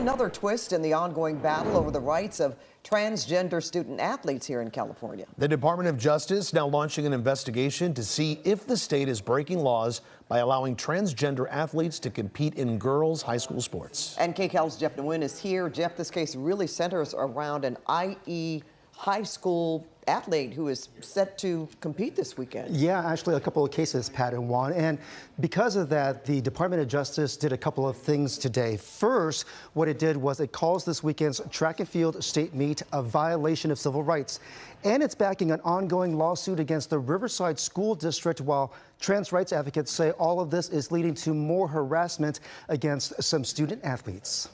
another twist in the ongoing battle over the rights of transgender student athletes here in California. The Department of Justice now launching an investigation to see if the state is breaking laws by allowing transgender athletes to compete in girls' high school sports. And KCAL's Jeff Nguyen is here. Jeff, this case really centers around an IE high school athlete who is set to compete this weekend. Yeah, actually a couple of cases, Pat and Juan. And because of that, the Department of Justice did a couple of things today. First, what it did was it calls this weekend's track and field state meet a violation of civil rights. And it's backing an ongoing lawsuit against the Riverside School District, while trans rights advocates say all of this is leading to more harassment against some student athletes.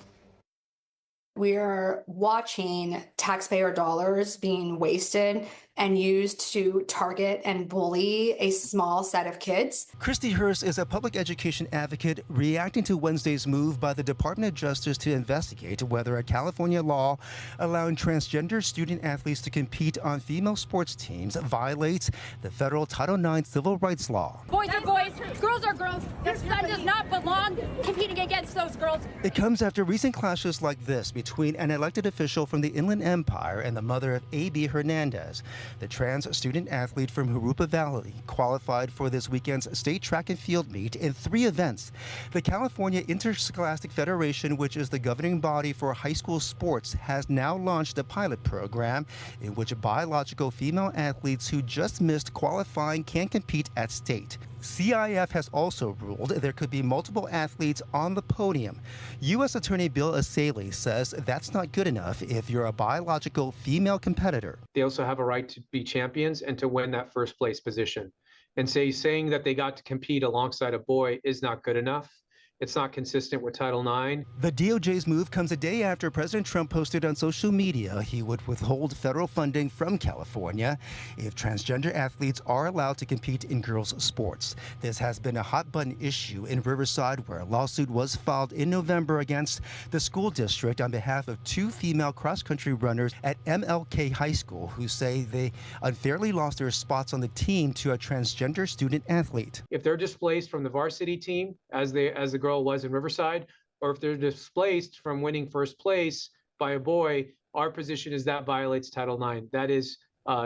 We're watching taxpayer dollars being wasted and used to target and bully a small set of kids. Christy Hurst is a public education advocate reacting to Wednesday's move by the Department of Justice to investigate whether a California law allowing transgender student athletes to compete on female sports teams violates the federal Title IX civil rights law. Boys are boys, girls are girls. Your son does not belong competing against those girls. It comes after recent clashes like this between an elected official from the Inland Empire and the mother of A.B. Hernandez. The trans student athlete from Jurupa Valley qualified for this weekend's state track and field meet in 3 events. The California Interscholastic Federation, which is the governing body for high school sports, has now launched a pilot program in which biological female athletes who just missed qualifying can compete at state. CIF has also ruled there could be multiple athletes on the podium. U.S. Attorney Bill Asaley says that's not good enough if you're a biological female competitor. They also have a right to be champions and to win that first place position. And saying that they got to compete alongside a boy is not good enough. It's not consistent with Title IX. The DOJ's move comes a day after President Trump posted on social media he would withhold federal funding from California if transgender athletes are allowed to compete in girls' sports. This has been a hot-button issue in Riverside, where a lawsuit was filed in November against the school district on behalf of 2 female cross-country runners at MLK High School who say they unfairly lost their spots on the team to a transgender student athlete. If they're displaced from the varsity team, as the girl was in Riverside, or if they're displaced from winning first place by a boy, our position is that violates Title IX. That is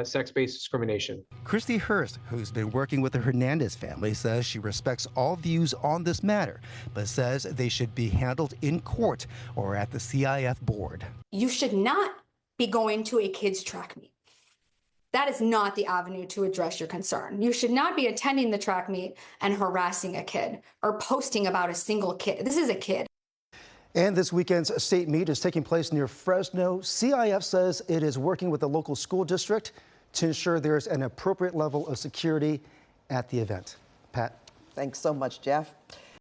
sex-based discrimination. Christy Hurst, who's been working with the Hernandez family, says she respects all views on this matter, but says they should be handled in court or at the CIF board. You should not be going to a kids' track meet. That is not the avenue to address your concern. You should not be attending the track meet and harassing a kid or posting about a single kid. This is a kid. And this weekend's state meet is taking place near Fresno. CIF says it is working with the local school district to ensure there's an appropriate level of security at the event. Pat. Thanks so much, Jeff.